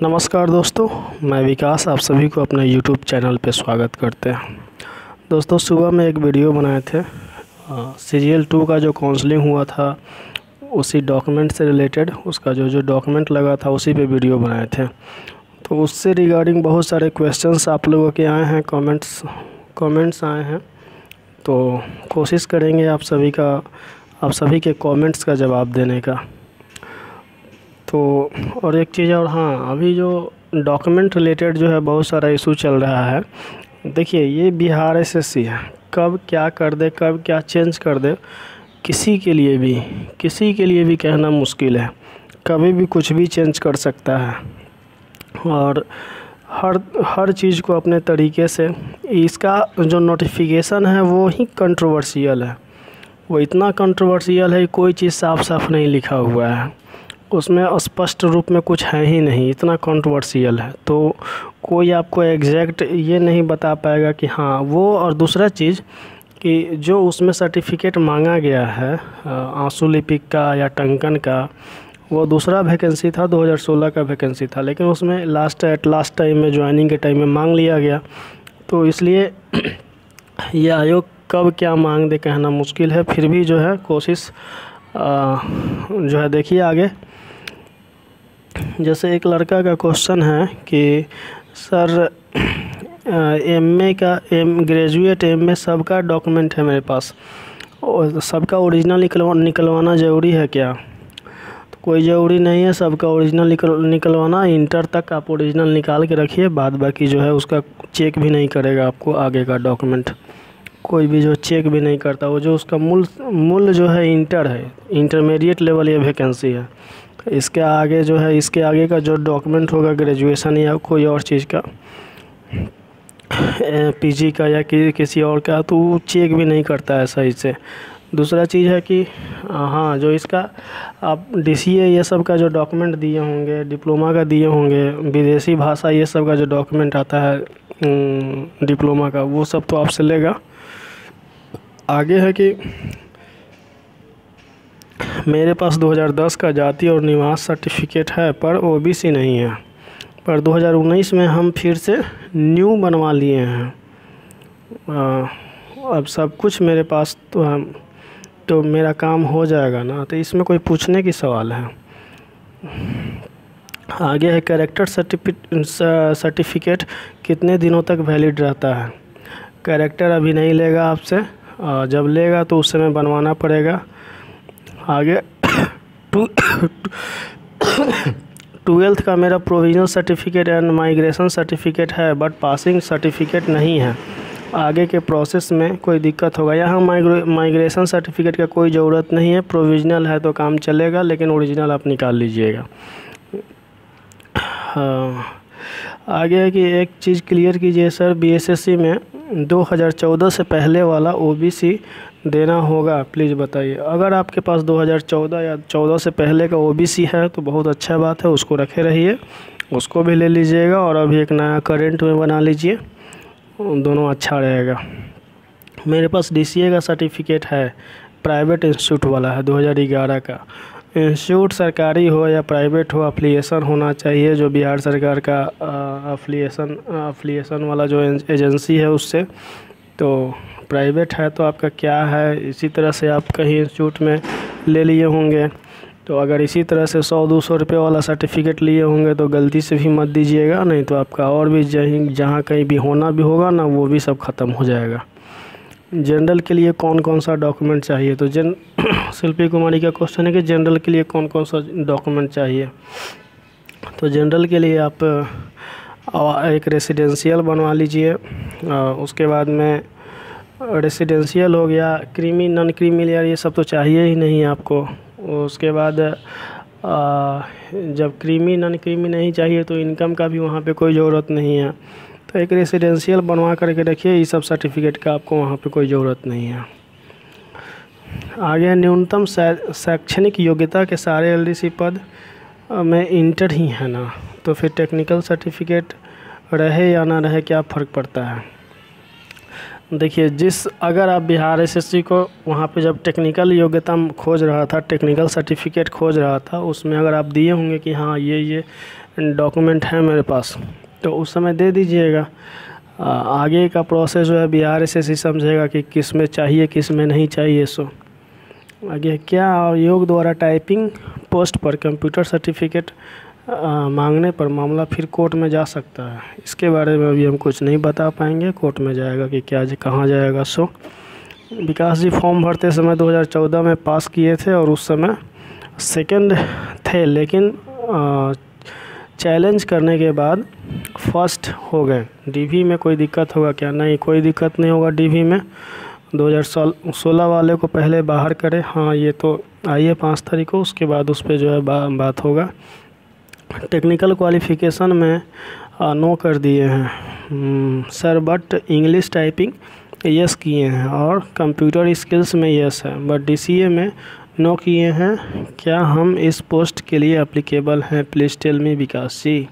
नमस्कार दोस्तों, मैं विकास आप सभी को अपने YouTube चैनल पे स्वागत करते हैं। दोस्तों, सुबह में एक वीडियो बनाए थे सीरियल 2 का जो काउंसलिंग हुआ था उसी डॉक्यूमेंट से रिलेटेड, उसका जो डॉक्यूमेंट लगा था उसी पे वीडियो बनाए थे। तो उससे रिगार्डिंग बहुत सारे क्वेश्चंस आप लोगों के आए हैं, कमेंट्स आए हैं। तो कोशिश करेंगे आप सभी के कमेंट्स का जवाब देने का। तो और एक चीज़ और, हाँ, अभी जो डॉक्यूमेंट रिलेटेड जो है बहुत सारा इशू चल रहा है। देखिए, ये बिहार एसएससी है, कब क्या कर दे, कब क्या चेंज कर दे, किसी के लिए भी कहना मुश्किल है। कभी भी कुछ भी चेंज कर सकता है और हर चीज़ को अपने तरीके से, इसका जो नोटिफिकेशन है वो ही कंट्रोवर्शियल है। वो इतना कंट्रोवर्शियल है, कोई चीज़ साफ नहीं लिखा हुआ है उसमें, स्पष्ट रूप में कुछ है ही नहीं, इतना कंट्रोवर्शियल है। तो कोई आपको एग्जैक्ट ये नहीं बता पाएगा कि हाँ वो। और दूसरा चीज़ कि जो उसमें सर्टिफिकेट मांगा गया है आंसू लिपिक का या टंकन का, वो दूसरा वैकेंसी था, 2016 का वैकेंसी था, लेकिन उसमें लास्ट टाइम में ज्वाइनिंग के टाइम में मांग लिया गया। तो इसलिए ये आयोग कब क्या मांग दे कहना मुश्किल है। फिर भी जो है कोशिश जो है, देखिए आगे। जैसे एक लड़का का क्वेश्चन है कि सर एमए का ग्रेजुएट एमए सबका डॉक्यूमेंट है मेरे पास, और सबका ओरिजिनल निकलवाना ज़रूरी है क्या? तो कोई ज़रूरी नहीं है सबका ओरिजिनल निकलवाना। इंटर तक आप ओरिजिनल निकाल के रखिए, बाद बाकी जो है उसका चेक भी नहीं करेगा आपको आगे का डॉक्यूमेंट, कोई भी जो चेक भी नहीं करता। वो जो उसका मूल जो है इंटर है, इंटरमीडिएट लेवल ये वैकेंसी है। इसके आगे जो है, इसके आगे का जो डॉक्यूमेंट होगा ग्रेजुएशन या कोई और चीज़ का, पीजी का या किसी और का, तो वो चेक भी नहीं करता है सही से। दूसरा चीज़ है कि हाँ, जो इसका आप डीसीए ये सब का जो डॉक्यूमेंट दिए होंगे, डिप्लोमा का दिए होंगे, विदेशी भाषा ये सब का जो डॉक्यूमेंट आता है डिप्लोमा का, वो सब तो आपसे लेगा। आगे है कि मेरे पास 2010 का जाति और निवास सर्टिफिकेट है पर ओबीसी नहीं है, पर 2019 में हम फिर से न्यू बनवा लिए हैं। अब सब कुछ मेरे पास तो मेरा काम हो जाएगा ना? तो इसमें कोई पूछने की सवाल है? आगे है कैरेक्टर सर्टिफिकेट कितने दिनों तक वैलिड रहता है? कैरेक्टर अभी नहीं लेगा आपसे, जब लेगा तो उस समय बनवाना पड़ेगा। आगे 12th का मेरा provisional certificate and migration certificate है, बट पासिंग सर्टिफिकेट नहीं है। आगे के प्रोसेस में कोई दिक्कत होगा? यहाँ माइग्रेशन सर्टिफिकेट का कोई ज़रूरत नहीं है, प्रोविजनल है तो काम चलेगा, लेकिन ओरिजिनल आप निकाल लीजिएगा। आगे है कि एक चीज़ क्लियर कीजिए सर, बीएसएससी में 2014 से पहले वाला ओबीसी देना होगा, प्लीज़ बताइए। अगर आपके पास 2014 या 14 से पहले का ओबीसी है तो बहुत अच्छा बात है, उसको रखे रहिए, उसको भी ले लीजिएगा, और अभी एक नया करेंट में बना लीजिए, दोनों अच्छा रहेगा। मेरे पास डीसीए का सर्टिफिकेट है, प्राइवेट इंस्टीट्यूट वाला है, 2011 का। इंस्टीट्यूट सरकारी हो या प्राइवेट हो, अफिलिएशन होना चाहिए, जो बिहार सरकार का अफिलिएशन वाला जो एजेंसी है उससे। तो प्राइवेट है तो आपका क्या है, इसी तरह से आप कहीं इंस्टीट्यूट में ले लिए होंगे, तो अगर इसी तरह से 100-200 रुपये वाला सर्टिफिकेट लिए होंगे तो गलती से भी मत दीजिएगा, नहीं तो आपका और भी जहाँ कहीं भी होना भी होगा ना, वो भी सब ख़त्म हो जाएगा। जनरल के लिए कौन कौन सा डॉक्यूमेंट चाहिए? तो शिल्पी कुमारी का क्वेश्चन है कि जनरल के लिए कौन कौन सा डॉक्यूमेंट चाहिए। तो जनरल के लिए आप एक रेसिडेंशियल बनवा लीजिए, उसके बाद में रेसिडेंशियल हो गया, क्रीमी नॉन क्रीमी लेयर ये सब तो चाहिए ही नहीं आपको। उसके बाद जब क्रीमी नॉन क्रीमी नहीं चाहिए तो इनकम का भी वहाँ पे कोई ज़रूरत नहीं है। तो एक रेसिडेंशियल बनवा करके रखिए, ये सब सर्टिफिकेट का आपको वहाँ पे कोई ज़रूरत नहीं है। आगे न्यूनतम शैक्षणिक योग्यता के सारे एलडीसी पद में इंटर ही है ना, तो फिर टेक्निकल सर्टिफिकेट रहे या ना रहे क्या फ़र्क पड़ता है? देखिए, अगर आप बिहार एसएससी को वहाँ पे जब टेक्निकल योग्यता खोज रहा था, टेक्निकल सर्टिफिकेट खोज रहा था, उसमें अगर आप दिए होंगे कि हाँ ये डॉक्यूमेंट है मेरे पास, तो उस समय दे दीजिएगा। आगे का प्रोसेस जो है बिहार एसएससी समझेगा कि किस में चाहिए किस में नहीं चाहिए। सो आगे क्या, आयोग द्वारा टाइपिंग पोस्ट पर कंप्यूटर सर्टिफिकेट मांगने पर मामला फिर कोर्ट में जा सकता है। इसके बारे में अभी हम कुछ नहीं बता पाएंगे, कोर्ट में जाएगा कि क्या कहाँ जाएगा। सो विकास जी फॉर्म भरते समय 2014 में पास किए थे और उस समय सेकंड थे, लेकिन चैलेंज करने के बाद फर्स्ट हो गए। डीवी में कोई दिक्कत होगा क्या? नहीं, कोई दिक्कत नहीं होगा डीवी में। 2016 वाले को पहले बाहर करें। हाँ, ये तो आइए 5 तारीख को, उसके बाद उस पर जो है बात होगा। टेक्निकल क्वालिफ़िकेशन में नो कर दिए हैं sir, but English typing yes किए हैं और कंप्यूटर स्किल्स में यस है, बट डीसीए में नो किए हैं। क्या हम इस पोस्ट के लिए एप्लीकेबल हैं? Please tell me Vikas ji.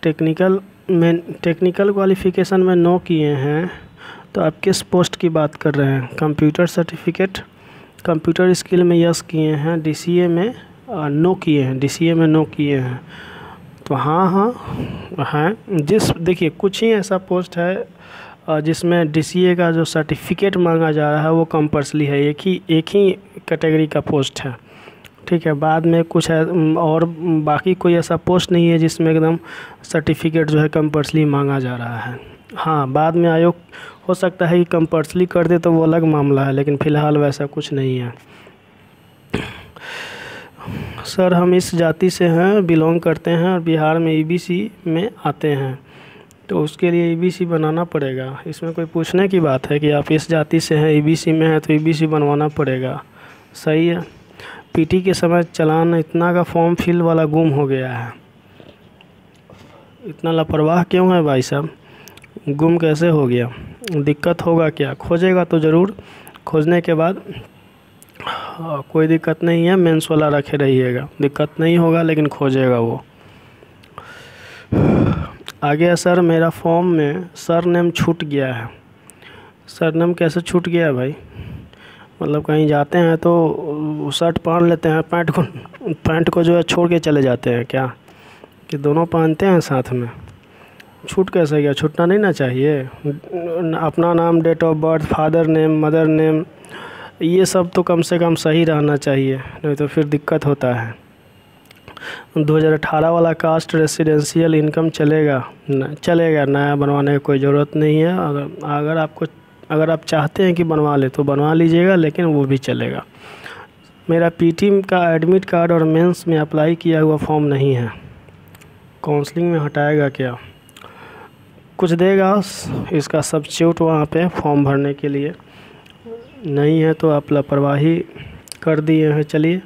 Technical qualification में नो किए हैं, तो आप किस पोस्ट की बात कर रहे हैं? कंप्यूटर सर्टिफिकेट, कंप्यूटर स्किल में यस किए हैं, डीसीए में नो किए हैं, डीसीए में नो किए हैं। तो हाँ हैं। देखिए, कुछ ही ऐसा पोस्ट है जिसमें डीसीए का जो सर्टिफिकेट मांगा जा रहा है वो कंपल्सरी है। एक ही कैटेगरी का पोस्ट है, ठीक है। बाद में कुछ है और बाकी कोई ऐसा पोस्ट नहीं है जिसमें एकदम सर्टिफिकेट जो है कंपल्सरी मांगा जा रहा है। हाँ, बाद में आयोग हो सकता है कि कंपल्सरी कर दे तो वो अलग मामला है, लेकिन फ़िलहाल वैसा कुछ नहीं है। सर, हम इस जाति से हैं, बिलोंग करते हैं और बिहार में ईबीसी में आते हैं, तो उसके लिए ईबीसी बनाना पड़ेगा। इसमें कोई पूछने की बात है कि आप इस जाति से हैं, ईबीसी में हैं, तो ईबीसी बनवाना पड़ेगा। सही है। पीटी के समय चालान इतना का फॉर्म फिल वाला गुम हो गया है। इतना लापरवाह क्यों है भाई साहब? गुम कैसे हो गया? दिक्कत होगा क्या? खोजेगा तो ज़रूर, खोजने के बाद कोई दिक्कत नहीं है, मेंस वाला रखे रहिएगा, दिक्कत नहीं होगा, लेकिन खोजेगा वो। आगे सर, मेरा फॉर्म में सरनेम छूट गया है। सरनेम कैसे छूट गया भाई? मतलब कहीं जाते हैं तो शर्ट पहन लेते हैं, पैंट को जो है छोड़ के चले जाते हैं क्या, कि दोनों पहनते हैं साथ में? छूट कैसे गया? छूटना नहीं ना चाहिए। अपना नाम, date of birth, father name, mother name, ये सब तो कम से कम सही रहना चाहिए, नहीं तो फिर दिक्कत होता है। 2018 वाला कास्ट रेसिडेंशियल इनकम चलेगा? चलेगा, नया बनवाने की कोई ज़रूरत नहीं है। अगर आप चाहते हैं कि बनवा ले तो बनवा लीजिएगा, लेकिन वो भी चलेगा। मेरा पीटी का एडमिट कार्ड और मेंस में अप्लाई किया हुआ फॉर्म नहीं है, काउंसलिंग में हटाएगा क्या? कुछ देगा इसका सब्स्टिट्यूट वहाँ पे फॉर्म भरने के लिए? नहीं है तो आप लापरवाही कर दिए हैं। चलिए,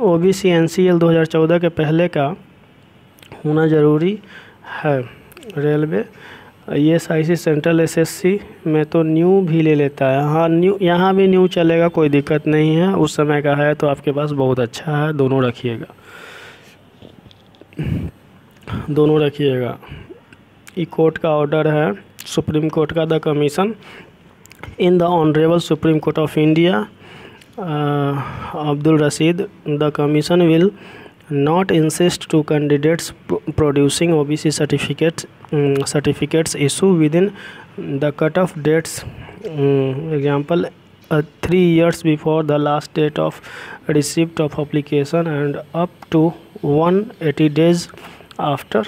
ओबीसी एनसीएल 2014 के पहले का होना ज़रूरी है। रेलवे ईएसआईसी सेंट्रल एसएससी में तो न्यू भी ले लेता है। हाँ, न्यू, यहाँ भी न्यू चलेगा, कोई दिक्कत नहीं है। उस समय का है तो आपके पास बहुत अच्छा है, दोनों रखिएगा, दोनों रखिएगा। ई कोर्ट का ऑर्डर है, सुप्रीम कोर्ट का। The commission in the honourable supreme court of India Abdul Rashid, the commission will not insist to candidates producing OBC certificates issue within the cut-off dates, example 3 years before the last date of receipt of application and up to 180 days after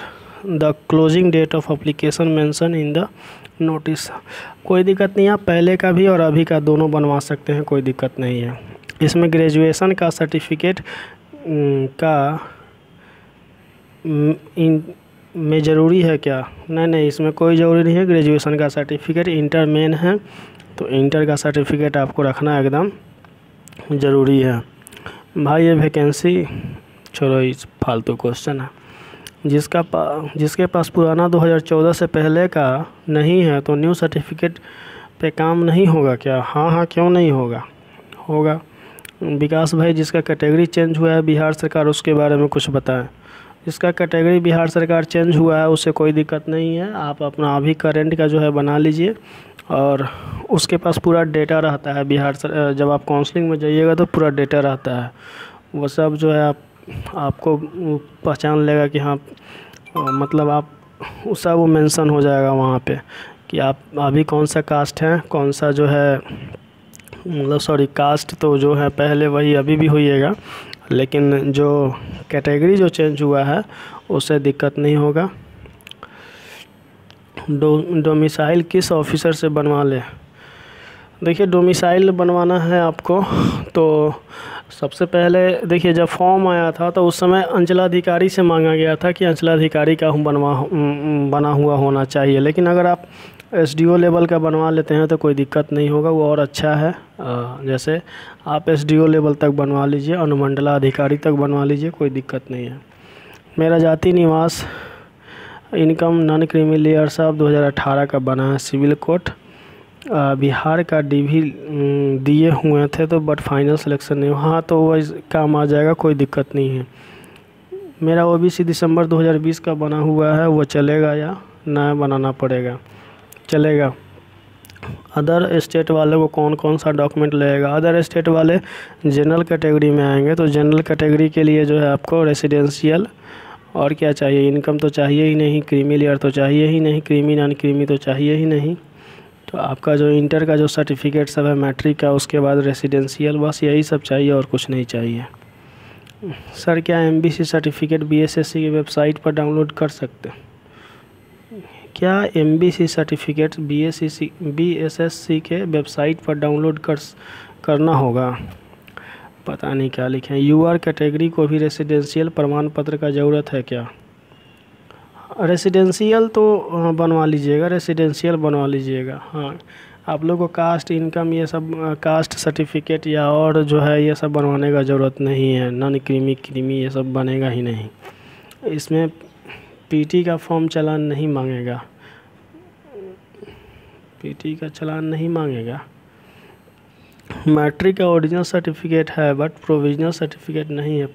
the closing date of application mentioned in the notice. कोई दिक्कत नहीं, आप पहले का भी और अभी का दोनों बनवा सकते हैं, कोई दिक्कत नहीं है। इसमें ग्रेजुएशन का सर्टिफिकेट का में ज़रूरी है क्या? नहीं, इसमें कोई ज़रूरी नहीं है। ग्रेजुएशन का सर्टिफिकेट, इंटर मेन है तो इंटर का सर्टिफिकेट आपको रखना एकदम ज़रूरी है भाई। ये वैकेंसी छोड़ो, इस फालतू क्वेश्चन है। जिसके पास पुराना 2014 से पहले का नहीं है तो न्यू सर्टिफिकेट पे काम नहीं होगा क्या? हाँ, क्यों नहीं होगा? होगा। विकास भाई, जिसका कैटेगरी चेंज हुआ है बिहार सरकार, उसके बारे में कुछ बताएं। जिसका कैटेगरी बिहार सरकार चेंज हुआ है उससे कोई दिक्कत नहीं है। आप अपना अभी करेंट का जो है बना लीजिए और उसके पास पूरा डेटा रहता है। जब आप काउंसलिंग में जाइएगा तो पूरा डेटा रहता है, वो सब जो है आपको पहचान लेगा कि हाँ मतलब आप उसका वो मेंशन हो जाएगा वहाँ पे कि आप अभी कौन सा कास्ट है, कौन सा जो है मतलब सॉरी कास्ट तो जो है पहले वही अभी भी होइएगा, लेकिन जो कैटेगरी जो चेंज हुआ है उससे दिक्कत नहीं होगा। डोमिसाइल किस ऑफिसर से बनवा ले? देखिए डोमिसाइल बनवाना है आपको तो सबसे पहले देखिए जब फॉर्म आया था तो उस समय अंचलाधिकारी से मांगा गया था कि अंचलाधिकारी का बना हुआ होना चाहिए, लेकिन अगर आप एसडीओ लेवल का बनवा लेते हैं तो कोई दिक्कत नहीं होगा, वो और अच्छा है। जैसे आप एसडीओ लेवल तक बनवा लीजिए, अनुमंडलाधिकारी तक बनवा लीजिए, कोई दिक्कत नहीं है। मेरा जाति निवास इनकम नॉन क्रीमी लेयर साहब 2018 का बना है, सिविल कोर्ट बिहार का डीवी दिए हुए थे तो बट फाइनल सिलेक्शन नहीं हुआ। हाँ तो वो काम आ जाएगा, कोई दिक्कत नहीं है। मेरा ओबीसी दिसंबर 2020 का बना हुआ है, वो चलेगा या नया बनाना पड़ेगा? चलेगा। अदर स्टेट वाले को कौन कौन सा डॉक्यूमेंट लगेगा? अदर स्टेट वाले जनरल कैटेगरी में आएंगे तो जनरल कैटेगरी के लिए जो है आपको रेसिडेंशियल और क्या चाहिए, इनकम तो चाहिए ही नहीं, क्रीमी लेयर तो चाहिए ही नहीं, क्रीमी नॉन क्रीमी तो चाहिए ही नहीं। तो आपका जो इंटर का जो सर्टिफिकेट सब है मैट्रिक का, उसके बाद रेसिडेंशियल, बस यही सब चाहिए और कुछ नहीं चाहिए। सर क्या एमबीसी सर्टिफिकेट बीएसएससी की वेबसाइट पर डाउनलोड कर सकते हैं? क्या एमबीसी सर्टिफिकेट बीएसएससी के वेबसाइट पर डाउनलोड करना होगा? पता नहीं क्या लिखे हैं। यूआर कैटेगरी को भी रेसिडेंशियल प्रमाण पत्र का ज़रूरत है क्या? रेसिडेंशियल तो बनवा लीजिएगा, रेसिडेंशियल बनवा लीजिएगा। हाँ आप लोगों को कास्ट इनकम ये सब कास्ट सर्टिफिकेट या और जो है ये सब बनवाने का ज़रूरत नहीं है। नॉन क्रीमी ये सब बनेगा ही नहीं। इसमें पीटी का फॉर्म चालान नहीं मांगेगा, पीटी का चालान नहीं मांगेगा। मैट्रिक का ओरिजिनल सर्टिफिकेट है बट प्रोविजनल सर्टिफिकेट नहीं है।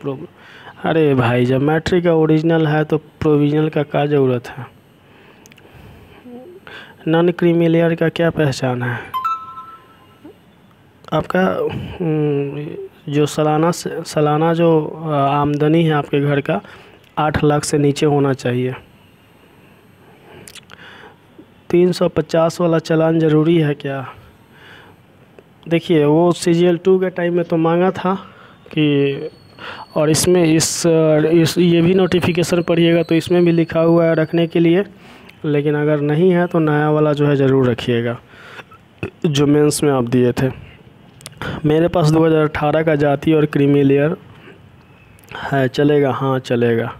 अरे भाई जब मैट्रिक का ओरिजिनल है तो प्रोविजनल का क्या ज़रूरत है? नॉन क्रीमी लेयर का क्या पहचान है? आपका जो सालाना जो आमदनी है आपके घर का 8 लाख से नीचे होना चाहिए। 350 वाला चालान ज़रूरी है क्या? देखिए वो CGL 2 के टाइम में तो मांगा था कि, और इसमें ये भी नोटिफिकेशन पढ़िएगा तो इसमें भी लिखा हुआ है रखने के लिए, लेकिन अगर नहीं है तो नया वाला जो है ज़रूर रखिएगा जो मेंस में आप दिए थे। मेरे पास 2018 का जाति और क्रीमी लेयर है, चलेगा? हाँ चलेगा।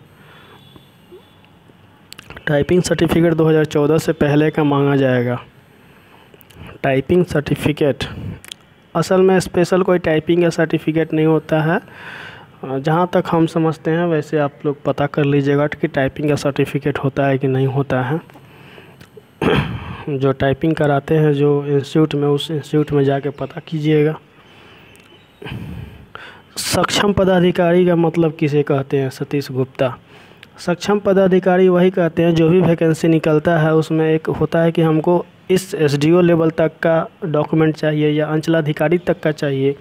टाइपिंग सर्टिफिकेट 2014 से पहले का मांगा जाएगा। टाइपिंग सर्टिफिकेट असल में स्पेशल कोई टाइपिंग का सर्टिफिकेट नहीं होता है, जहाँ तक हम समझते हैं। वैसे आप लोग पता कर लीजिएगा कि टाइपिंग का सर्टिफिकेट होता है कि नहीं होता है। जो टाइपिंग कराते हैं जो इंस्टीट्यूट में, उस इंस्टीट्यूट में जाके पता कीजिएगा। सक्षम पदाधिकारी का मतलब किसे कहते हैं? सतीश गुप्ता। सक्षम पदाधिकारी वही कहते हैं जो भी वैकेंसी निकलता है उसमें एक होता है कि हमको इस एसडीओ लेवल तक का डॉक्यूमेंट चाहिए या अंचलाधिकारी तक का चाहिए,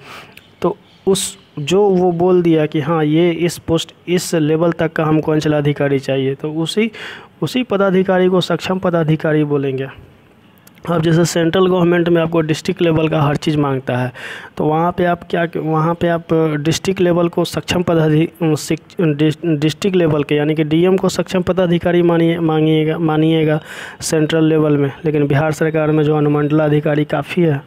तो उस जो वो बोल दिया कि हाँ ये इस पोस्ट इस लेवल तक का हमको अंचलाधिकारी चाहिए, तो उसी पदाधिकारी को सक्षम पदाधिकारी बोलेंगे। अब जैसे सेंट्रल गवर्नमेंट में आपको डिस्ट्रिक्ट लेवल का हर चीज़ मांगता है, तो वहाँ पे आप डिस्ट्रिक्ट लेवल को सक्षम डिस्ट्रिक्ट लेवल के यानी कि डीएम को सक्षम पदाधिकारी मानिएगा सेंट्रल लेवल में, लेकिन बिहार सरकार में जो अनुमंडलाधिकारी काफ़ी है।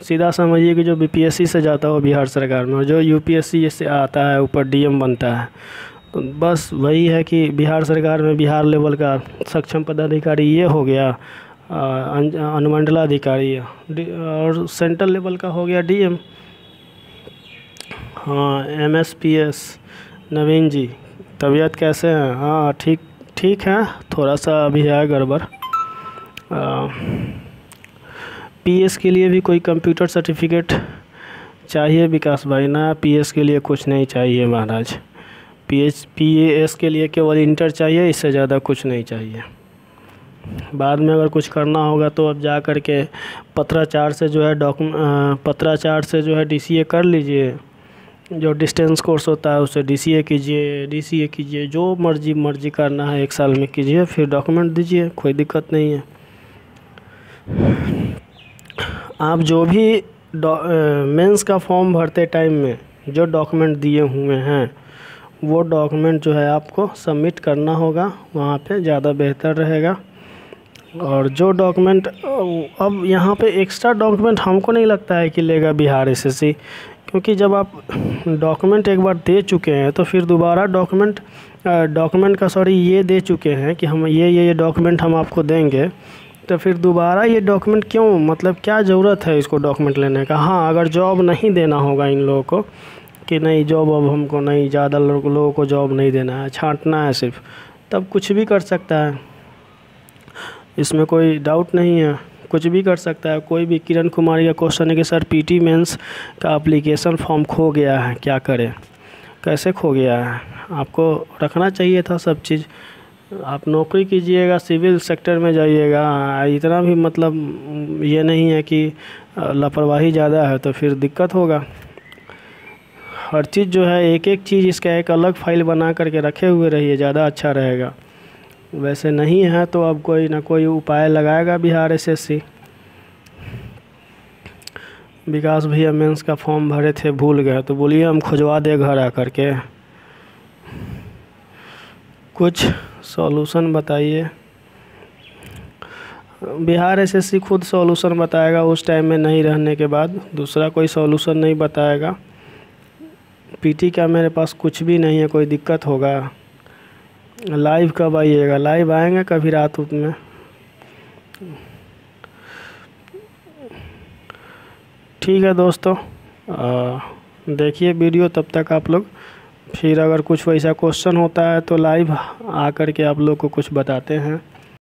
सीधा समझिए कि जो बीपीएससी से जाता हो बिहार सरकार में और जो यूपीएससी से आता है ऊपर डीएम बनता है, तो बस वही है कि बिहार सरकार में बिहार लेवल का सक्षम पदाधिकारी ये हो गया, अनुमंडलाधिकारी, और सेंट्रल लेवल का हो गया डीएम। हाँ एमएसपीएस। नवीन जी तबीयत कैसे हैं? हाँ ठीक है, थोड़ा सा अभी है गड़बड़। पीएस के लिए भी कोई कंप्यूटर सर्टिफिकेट चाहिए विकास भाई? ना पीएस के लिए कुछ नहीं चाहिए महाराज, PAS के लिए केवल इंटर चाहिए, इससे ज़्यादा कुछ नहीं चाहिए। बाद में अगर कुछ करना होगा तो अब जा कर के पत्राचार से जो है पत्राचार से जो है DCA कर लीजिए। जो डिस्टेंस कोर्स होता है उससे DCA कीजिए, जो मर्जी करना है 1 साल में कीजिए, फिर डॉक्यूमेंट दीजिए, कोई दिक्कत नहीं है। आप जो भी मेंस का फॉर्म भरते टाइम में जो डॉक्यूमेंट दिए हुए हैं वो डॉक्यूमेंट जो है आपको सबमिट करना होगा, वहाँ पे ज़्यादा बेहतर रहेगा। और जो डॉक्यूमेंट अब यहाँ पे एक्स्ट्रा डॉक्यूमेंट हमको नहीं लगता है कि लेगा बिहार SSC, क्योंकि जब आप डॉक्यूमेंट एक बार दे चुके हैं तो फिर दोबारा ये दे चुके हैं कि हम ये डॉक्यूमेंट हम आपको देंगे, तो फिर दोबारा ये डॉक्यूमेंट क्यों, मतलब क्या ज़रूरत है इसको डॉक्यूमेंट लेने का। हाँ, अगर जॉब नहीं देना होगा इन लोगों को कि नहीं जॉब अब हमको नहीं, ज़्यादा लोगों को जॉब नहीं देना है, छांटना है सिर्फ, तब कुछ भी कर सकता है, इसमें कोई डाउट नहीं है, कुछ भी कर सकता है। कोई भी किरण कुमारी का क्वेश्चन है कि सर PT मेंस का एप्लीकेशन फॉर्म खो गया है, क्या करें, कैसे खो गया है। आपको रखना चाहिए था सब चीज़। आप नौकरी कीजिएगा, सिविल सेक्टर में जाइएगा, इतना भी मतलब ये नहीं है कि लापरवाही ज़्यादा है तो फिर दिक्कत होगा। हर चीज़ जो है एक चीज़ इसका एक अलग फाइल बना करके रखे हुए रहिए, ज़्यादा अच्छा रहेगा। वैसे नहीं है तो अब कोई ना कोई उपाय लगाएगा बिहार SSC। विकास भैया मेंस का फॉर्म भरे थे, भूल गए, तो बोलिए हम खुजवा दे घर आकर के। कुछ सॉल्यूशन बताइए। बिहार SSC खुद सॉल्यूशन बताएगा, उस टाइम में नहीं रहने के बाद दूसरा कोई सॉल्यूशन नहीं बताएगा। PT का मेरे पास कुछ भी नहीं है, कोई दिक्कत होगा। लाइव कब आइएगा? लाइव आएंगे कभी रात में। ठीक है दोस्तों, देखिए वीडियो, तब तक आप लोग फिर अगर कुछ वैसा क्वेश्चन होता है तो लाइव आ कर के आप लोग को कुछ बताते हैं।